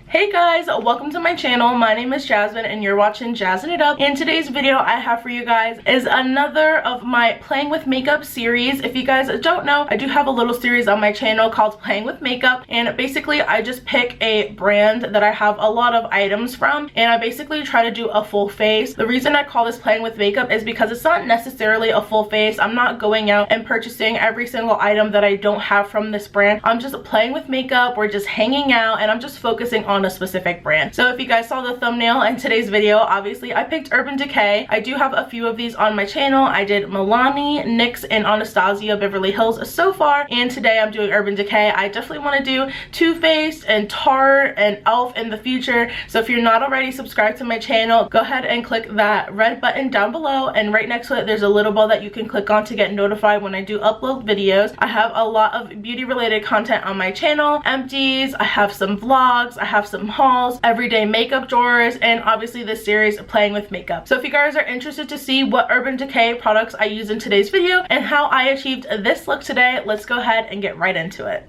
Hey guys, welcome to my channel. My name is Yazz'n and you're watching Yazz'n It Up. In today's video I have for you guys is another of my playing with makeup series. If you guys don't know, I do have a little series on my channel called Playing with Makeup, and basically I just pick a brand that I have a lot of items from and I basically try to do a full face. The reason I call this Playing with Makeup is because it's not necessarily a full face. I'm not going out and purchasing every single item that I don't have from this brand. I'm just playing with makeup, we're just hanging out, and I'm just focusing on a specific brand. So if you guys saw the thumbnail in today's video, obviously I picked Urban Decay. I do have a few of these on my channel. I did Milani, NYX, and Anastasia Beverly Hills so far, and today I'm doing Urban Decay. I definitely want to do Too Faced and Tarte and e.l.f. in the future. So if you're not already subscribed to my channel, go ahead and click that red button down below, and right next to it there's a little bell that you can click on to get notified when I do upload videos. I have a lot of beauty related content on my channel, empties, I have some vlogs, I have some hauls, everyday makeup drawers, and obviously this series Playing with Makeup. So if you guys are interested to see what Urban Decay products I use in today's video and how I achieved this look today, let's go ahead and get right into it.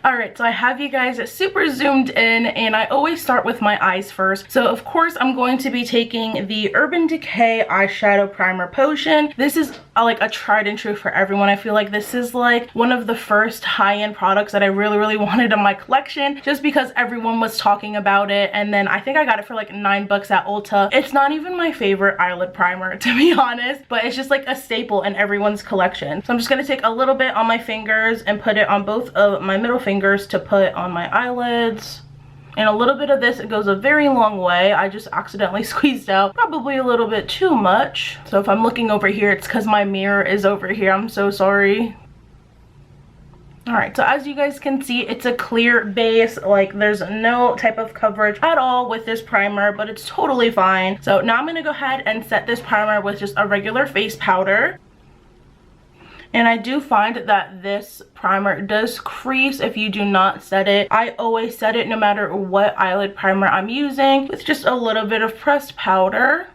Alright, so I have you guys super zoomed in, and I always start with my eyes first. So of course I'm going to be taking the Urban Decay Eyeshadow Primer Potion. This is like a tried and true for everyone. I feel like this is like one of the first high-end products that I really wanted in my collection, just because everyone was talking about it, and then I think I got it for like $9 at Ulta. It's not even my favorite eyelid primer, to be honest, but it's just like a staple in everyone's collection. So I'm just going to take a little bit on my fingers and put it on both of my middle fingers to put on my eyelids. And a little bit of this, it goes a very long way. I just accidentally squeezed out probably a little bit too much. So if I'm looking over here, it's because my mirror is over here. I'm so sorry. Alright, so as you guys can see, it's a clear base. Like, there's no type of coverage at all with this primer, but it's totally fine. So now I'm going to go ahead and set this primer with just a regular face powder. And I do find that this primer does crease if you do not set it. I always set it no matter what eyelid primer I'm using with just a little bit of pressed powder.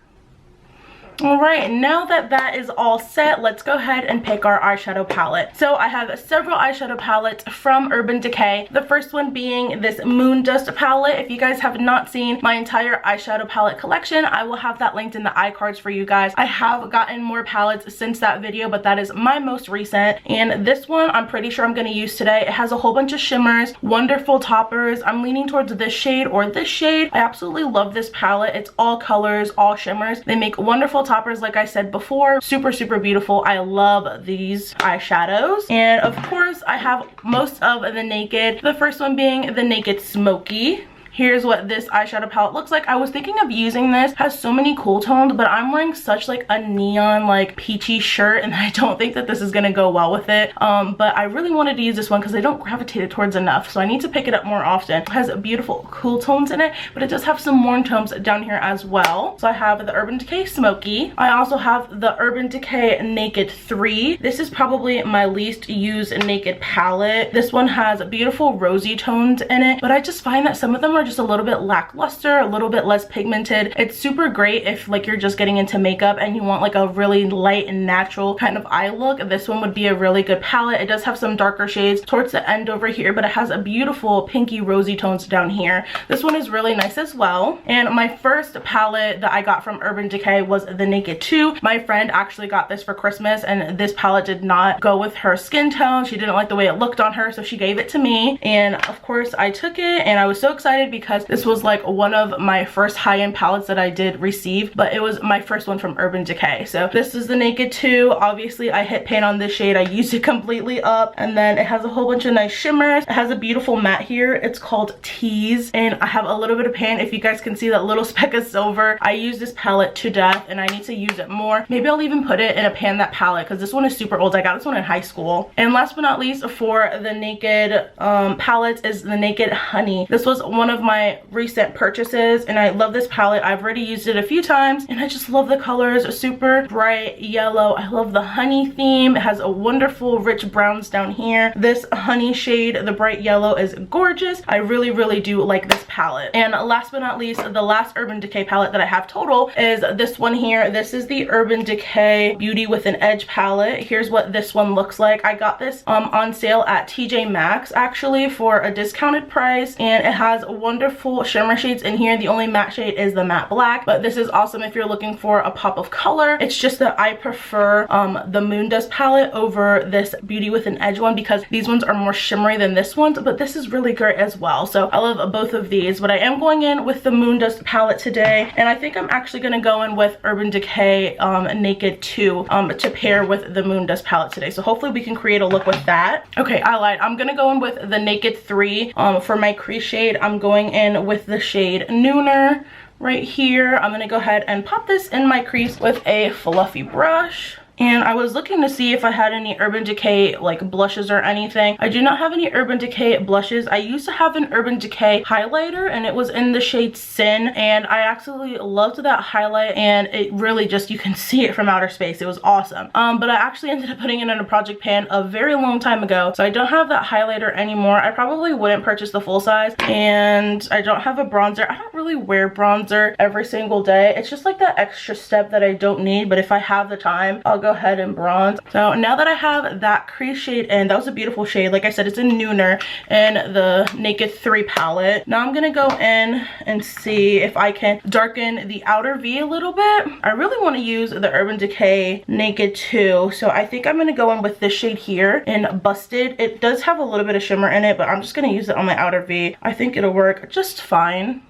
Alright, now that that is all set, let's go ahead and pick our eyeshadow palette. So I have several eyeshadow palettes from Urban Decay. The first one being this Moondust palette. If you guys have not seen my entire eyeshadow palette collection, I will have that linked in the iCards for you guys. I have gotten more palettes since that video, but that is my most recent. And this one I'm pretty sure I'm going to use today. It has a whole bunch of shimmers, wonderful toppers. I'm leaning towards this shade or this shade. I absolutely love this palette. It's all colors, all shimmers. They make wonderful toppers, like I said before. Super beautiful. I love these eyeshadows. And of course I have most of the Naked, the first one being the Naked Smoky. Here's what this eyeshadow palette looks like. I was thinking of using this. It has so many cool tones, but I'm wearing such like a neon like peachy shirt, and I don't think that this is gonna go well with it. But I really wanted to use this one because I don't gravitate it towards enough, so I need to pick it up more often. It has beautiful cool tones in it, but it does have some warm tones down here as well. So I have the Urban Decay Smoky. I also have the Urban Decay Naked 3. This is probably my least used Naked palette. This one has beautiful rosy tones in it, but I just find that some of them are just a little bit lackluster, a little bit less pigmented. It's super great if like you're just getting into makeup and you want like a really light and natural kind of eye look. This one would be a really good palette. It does have some darker shades towards the end over here, but it has a beautiful pinky rosy tones down here. This one is really nice as well. And my first palette that I got from Urban Decay was the Naked 2. My friend actually got this for Christmas, and this palette did not go with her skin tone. She didn't like the way it looked on her, so she gave it to me, and of course I took it, and I was so excited because this was like one of my first high-end palettes that I did receive, but it was my first one from Urban Decay. So this is the Naked 2. Obviously I hit pan on this shade. I used it completely up, and then it has a whole bunch of nice shimmers. It has a beautiful matte here. It's called Tease, and I have a little bit of pan. If you guys can see that little speck of silver, I use this palette to death, and I need to use it more. Maybe I'll even put it in a pan that palette, because this one is super old. I got this one in high school. And last but not least, for the Naked palettes is the Naked Honey. This was one of my recent purchases, and I love this palette. I've already used it a few times, and I just love the colors. Super bright yellow. I love the honey theme. It has a wonderful rich browns down here. This honey shade, the bright yellow, is gorgeous. I really do like this palette. And last but not least, the last Urban Decay palette that I have total is this one here. This is the Urban Decay Beauty with an Edge palette. Here's what this one looks like. I got this on sale at TJ Maxx actually for a discounted price, and it has one wonderful shimmer shades in here. The only matte shade is the matte black, but this is awesome if you're looking for a pop of color. It's just that I prefer the Moondust palette over this Beauty with an Edge one because these ones are more shimmery than this one, but this is really great as well. So I love both of these, but I am going in with the Moondust palette today, and I think I'm actually going to go in with Urban Decay Naked 2 to pair with the Moondust palette today. So hopefully we can create a look with that. Okay, I lied. I'm going to go in with the Naked 3 for my crease shade. I'm going in with the shade Nooner right here. I'm going to go ahead and pop this in my crease with a fluffy brush. And I was looking to see if I had any Urban Decay like blushes or anything. I do not have any Urban Decay blushes. I used to have an Urban Decay highlighter and it was in the shade Sin, and I absolutely loved that highlight, and it really just, you can see it from outer space. It was awesome. But I actually ended up putting it in a project pan a very long time ago, so I don't have that highlighter anymore. I probably wouldn't purchase the full size, and I don't have a bronzer. I don't really wear bronzer every single day. It's just like that extra step that I don't need, but if I have the time, I'll go ahead and bronze. So now that I have that crease shade in, that was a beautiful shade. Like I said, it's in Nooner in the Naked 3 palette. Now I'm gonna go in and see if I can darken the outer V a little bit. I really want to use the Urban Decay Naked 2, so I think I'm gonna go in with this shade here in Busted. It does have a little bit of shimmer in it, but I'm just gonna use it on my outer V. I think it'll work just fine.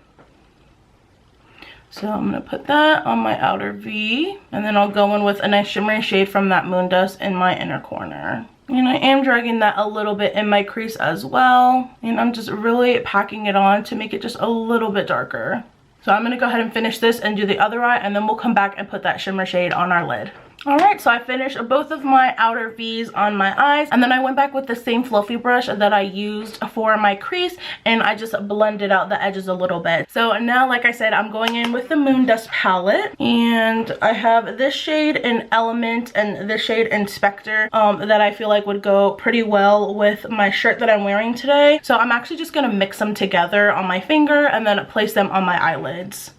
So I'm going to put that on my outer V, and then I'll go in with a nice shimmery shade from that Moondust in my inner corner. And I am dragging that a little bit in my crease as well, and I'm just really packing it on to make it just a little bit darker. So I'm going to go ahead and finish this and do the other eye, and then we'll come back and put that shimmer shade on our lid. Alright, so I finished both of my outer V's on my eyes, and then I went back with the same fluffy brush that I used for my crease, and I just blended out the edges a little bit. So now, like I said, I'm going in with the Moondust palette, and I have this shade in Element and this shade in Spectre that I feel like would go pretty well with my shirt that I'm wearing today. So I'm actually just going to mix them together on my finger and then place them on my eyelids.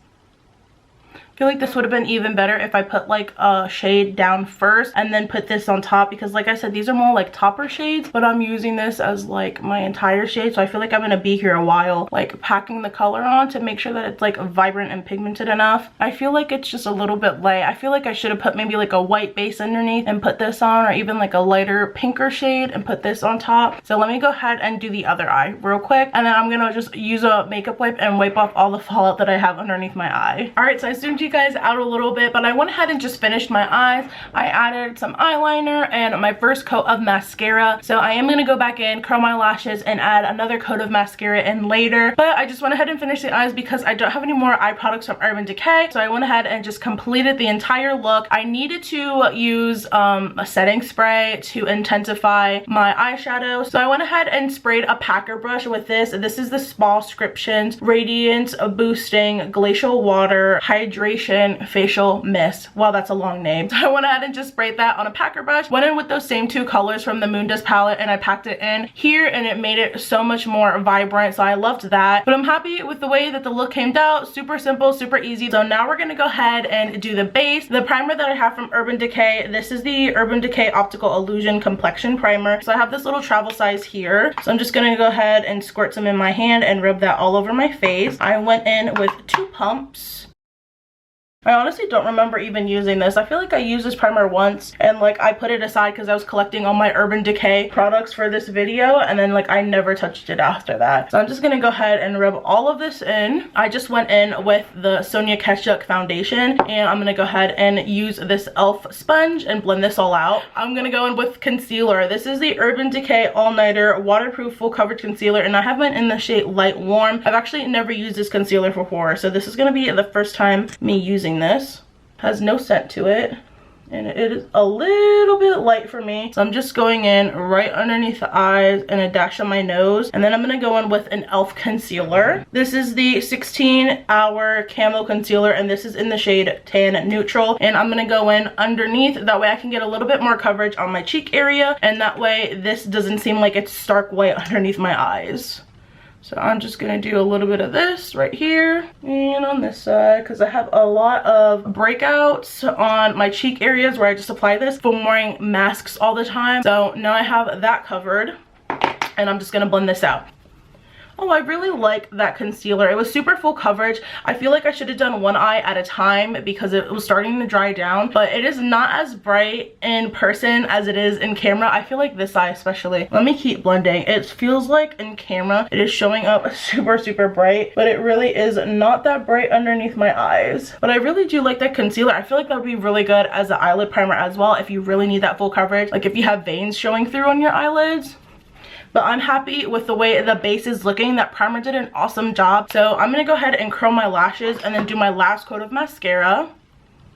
I feel like this would have been even better if I put like a shade down first and then put this on top, because like I said, these are more like topper shades, but I'm using this as like my entire shade, so I feel like I'm gonna be here a while like packing the color on to make sure that it's like vibrant and pigmented enough. I feel like it's just a little bit light. I feel like I should have put maybe like a white base underneath and put this on, or even like a lighter pinker shade and put this on top. So let me go ahead and do the other eye real quick, and then I'm gonna just use a makeup wipe and wipe off all the fallout that I have underneath my eye. Alright, so I zoomed you guys out a little bit, but I went ahead and just finished my eyes. I added some eyeliner and my first coat of mascara, so I am going to go back in, curl my lashes, and add another coat of mascara in later. But I just went ahead and finished the eyes because I don't have any more eye products from Urban Decay, so I went ahead and just completed the entire look. I needed to use a setting spray to intensify my eyeshadow, so I went ahead and sprayed a packer brush with this. This is the Spascriptions Radiance Boosting Glacial Water Hydration Facial Mist. Wow, that's a long name. So I went ahead and just sprayed that on a packer brush, went in with those same two colors from the Moondust palette, and I packed it in here, and it made it so much more vibrant, so I loved that. But I'm happy with the way that the look came out. Super simple, super easy. So now we're gonna go ahead and do the base. The primer that I have from Urban Decay, this is the Urban Decay Optical Illusion Complexion Primer. So I have this little travel size here, so I'm just gonna go ahead and squirt some in my hand and rub that all over my face. I went in with 2 pumps. I honestly don't remember even using this. I feel like I used this primer once and like I put it aside because I was collecting all my Urban Decay products for this video, and then like I never touched it after that. So I'm just gonna go ahead and rub all of this in. I just went in with the Sonia Keshuk foundation, and I'm gonna go ahead and use this e.l.f. sponge and blend this all out. I'm gonna go in with concealer. This is the Urban Decay All Nighter Waterproof Full Coverage Concealer, and I have mine in the shade Light Warm. I've actually never used this concealer before, so this is gonna be the first time me using this. Has no scent to it, and it is a little bit light for me, so I'm just going in right underneath the eyes and a dash on my nose, and then I'm going to go in with an e.l.f. concealer. This is the 16-hour camo concealer, and this is in the shade Tan Neutral, and I'm going to go in underneath. That way I can get a little bit more coverage on my cheek area, and that way this doesn't seem like it's stark white underneath my eyes. So I'm just going to do a little bit of this right here and on this side, because I have a lot of breakouts on my cheek areas where I just apply this from wearing masks all the time. So now I have that covered, and I'm just going to blend this out. Oh, I really like that concealer. It was super full coverage. I feel like I should have done one eye at a time because it was starting to dry down, but it is not as bright in person as it is in camera. I feel like this eye especially. Let me keep blending. It feels like in camera it is showing up super bright, but it really is not that bright underneath my eyes. But I really do like that concealer. I feel like that would be really good as an eyelid primer as well if you really need that full coverage, like if you have veins showing through on your eyelids. But I'm happy with the way the base is looking. That primer did an awesome job. So I'm gonna go ahead and curl my lashes and then do my last coat of mascara.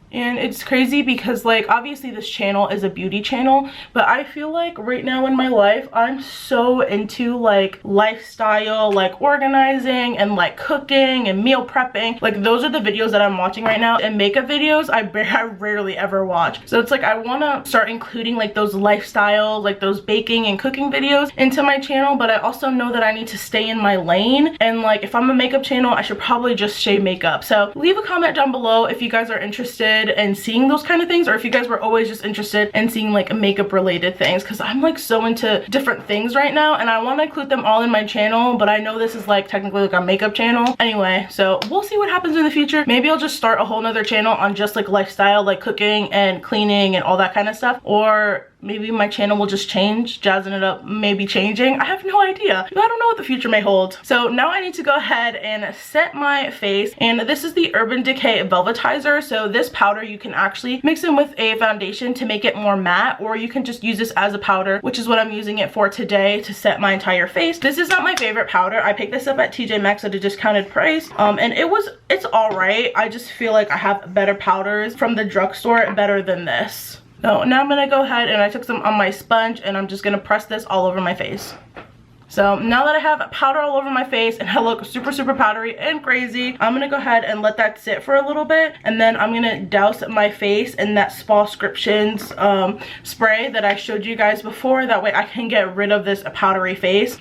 And it's crazy because, like, obviously this channel is a beauty channel, but I feel like right now in my life I'm so into like lifestyle, like organizing and like cooking and meal prepping. Like those are the videos that I'm watching right now, and makeup videos I rarely ever watch. So it's like I want to start including like those lifestyle, like those baking and cooking videos into my channel, but I also know that I need to stay in my lane, and like if I'm a makeup channel I should probably just shade makeup. So leave a comment down below if you guys are interested and seeing those kind of things, or if you guys were always just interested in seeing like makeup related things, because I'm like so into different things right now and I want to include them all in my channel, but I know this is like technically like a makeup channel anyway, so we'll see what happens in the future. Maybe I'll just start a whole nother channel on just like lifestyle, like cooking and cleaning and all that kind of stuff, or maybe my channel will just change, jazzing it up, maybe changing. I have no idea. I don't know what the future may hold. So now I need to go ahead and set my face, and this is the Urban Decay Velvetizer. So this powder you can actually mix in with a foundation to make it more matte, or you can just use this as a powder, which is what I'm using it for today to set my entire face. This is not my favorite powder. I picked this up at TJ Maxx at a discounted price, and it's all right. I just feel like I have better powders from the drugstore better than this. So now I'm gonna go ahead and I took some on my sponge and I'm just gonna press this all over my face. So now that I have powder all over my face and I look super powdery and crazy, I'm gonna go ahead and let that sit for a little bit, and then I'm gonna douse my face in that Spascriptions spray that I showed you guys before. That way I can get rid of this powdery face.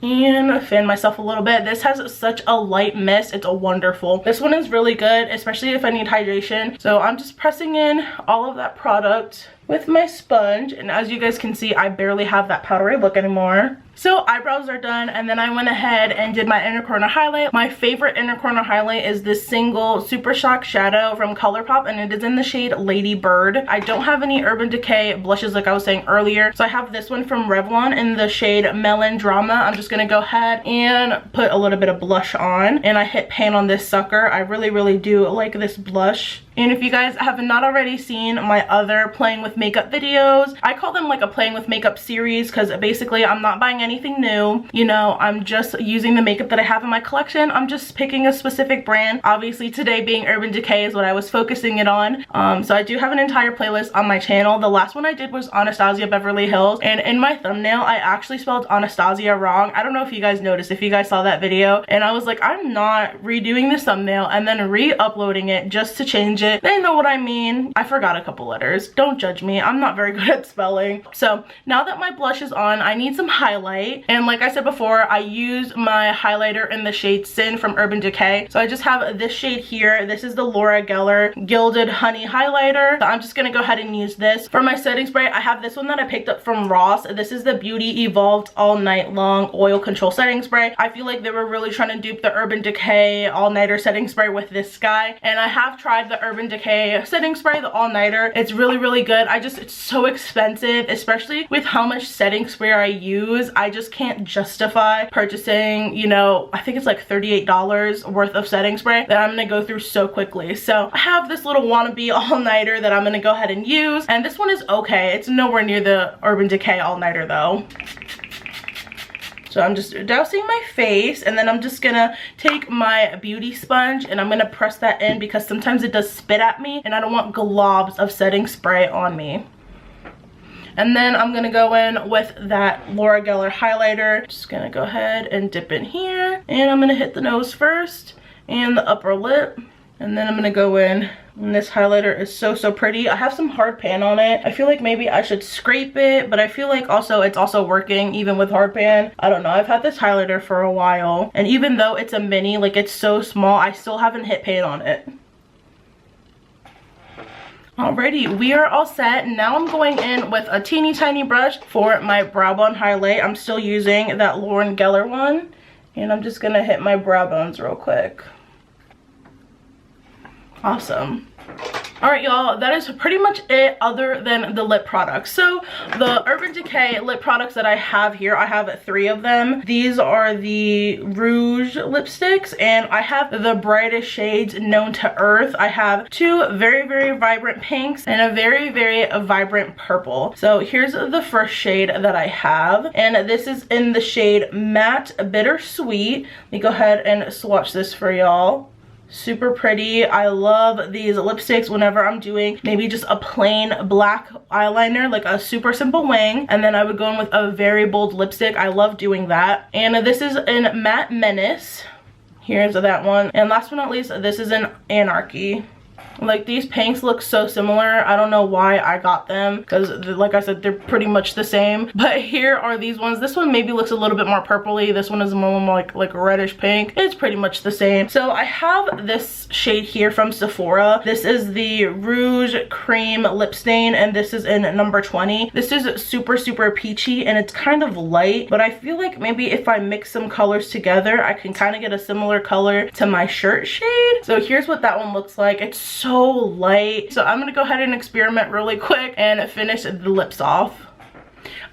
And fan myself a little bit. This has such a light mist. It's wonderful. This one is really good, especially if I need hydration. So I'm just pressing in all of that product with my sponge, and as you guys can see, I barely have that powdery look anymore. So eyebrows are done, and then I went ahead and did my inner corner highlight. My favorite inner corner highlight is this single Super Shock shadow from ColourPop, and it is in the shade Lady Bird. I don't have any Urban Decay blushes like I was saying earlier, so I have this one from Revlon in the shade Melodrama. I'm just gonna go ahead and put a little bit of blush on, and I hit pan on this sucker. I really do like this blush. And if you guys have not already seen my other playing with makeup videos, I call them like a playing with makeup series, because basically I'm not buying anything new. You know, I'm just using the makeup that I have in my collection. I'm just picking a specific brand. Obviously today being Urban Decay is what I was focusing it on. So I do have an entire playlist on my channel. The last one I did was Anastasia Beverly Hills, and in my thumbnail I actually spelled Anastasia wrong. I don't know if you guys noticed, if you guys saw that video, and I was like, I'm not redoing this thumbnail and then re-uploading it just to change it. They know what I mean. I forgot a couple letters. Don't judge me. I'm not very good at spelling. So now that my blush is on, I need some highlight. And like I said before, I use my highlighter in the shade Sin from Urban Decay. So I just have this shade here. This is the Laura Geller Gilded Honey Highlighter. So I'm just gonna go ahead and use this. For my setting spray, I have this one that I picked up from Ross. This is the Beauty Evolved All Night Long Oil Control Setting Spray. I feel like they were really trying to dupe the Urban Decay All Nighter Setting Spray with this guy. And I have tried the Urban Decay setting spray, the all-nighter. It's really good. It's so expensive, especially with how much setting spray I use. I just can't justify purchasing, you know, I think it's like $38 worth of setting spray that I'm gonna go through so quickly. So I have this little wannabe all-nighter that I'm gonna go ahead and use, and this one is okay. It's nowhere near the Urban Decay all-nighter though. So I'm just dousing my face, and then I'm just gonna take my beauty sponge and I'm gonna press that in, because sometimes it does spit at me and I don't want globs of setting spray on me. And then I'm gonna go in with that Laura Geller highlighter. Just gonna go ahead and dip in here, and I'm gonna hit the nose first and the upper lip, and then I'm gonna go in. And this highlighter is so pretty. I have some hard pan on it. I feel like maybe I should scrape it, but I feel like also it's also working even with hard pan. I don't know. I've had this highlighter for a while, and even though it's a mini, like it's so small, I still haven't hit pan on it. Alrighty, we are all set. Now I'm going in with a teeny tiny brush for my brow bone highlight. I'm still using that Lauren Geller one. And I'm just gonna hit my brow bones real quick. Awesome. Alright y'all, that is pretty much it other than the lip products. So the Urban Decay lip products that I have here, I have 3 of them. These are the Rouge Lipsticks, and I have the brightest shades known to earth. I have 2 very, very vibrant pinks and a very, very vibrant purple. So here's the first shade that I have, and this is in the shade Matte Bittersweet. Let me go ahead and swatch this for y'all. Super pretty. I love these lipsticks whenever I'm doing maybe just a plain black eyeliner, like a super simple wing, and then I would go in with a very bold lipstick. I love doing that. And this is in Matte Menace. Here's that one. And last but not least, this is in Anarchy. Like, these pinks look so similar. I don't know why I got them, because like I said, they're pretty much the same. But here are these ones. This one maybe looks a little bit more purpley. This one is more like reddish pink. It's pretty much the same. So I have this shade here from Sephora. This is the Rouge Cream Lip Stain, and this is in number 20. This is super, super peachy, and it's kind of light, but I feel like maybe if I mix some colors together, I can kind of get a similar color to my shirt shade. So here's what that one looks like. It's so light. So I'm gonna go ahead and experiment really quick and finish the lips off.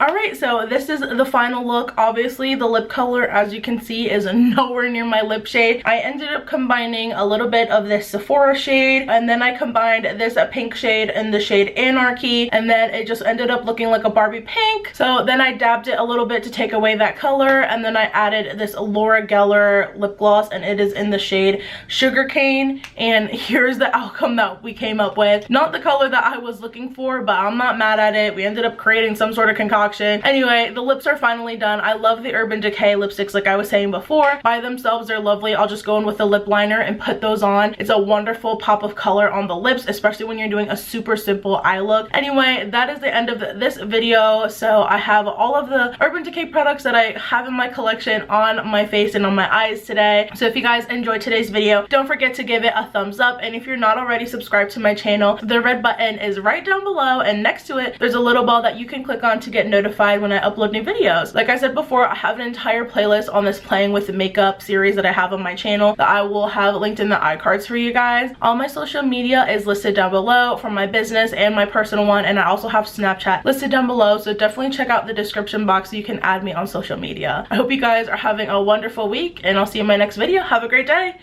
Alright, so this is the final look. Obviously, the lip color, as you can see, is nowhere near my lip shade. I ended up combining a little bit of this Sephora shade, and then I combined this pink shade in the shade Anarchy, and then it just ended up looking like a Barbie pink. So then I dabbed it a little bit to take away that color, and then I added this Laura Geller lip gloss, and it is in the shade Sugarcane. And here's the outcome that we came up with. Not the color that I was looking for, but I'm not mad at it. We ended up creating some sort of concoction. Anyway, the lips are finally done. I love the Urban Decay lipsticks, like I was saying before. By themselves, they're lovely. I'll just go in with a lip liner and put those on. It's a wonderful pop of color on the lips, especially when you're doing a super simple eye look. Anyway, that is the end of this video. So I have all of the Urban Decay products that I have in my collection on my face and on my eyes today. So if you guys enjoyed today's video, don't forget to give it a thumbs up. And if you're not already subscribed to my channel, the red button is right down below, and next to it, there's a little bell that you can click on to get notified when I upload new videos. Like I said before, I have an entire playlist on this playing with makeup series that I have on my channel that I will have linked in the iCards for you guys. All my social media is listed down below for my business and my personal one, and I also have Snapchat listed down below, so definitely check out the description box so you can add me on social media. I hope you guys are having a wonderful week, and I'll see you in my next video. Have a great day.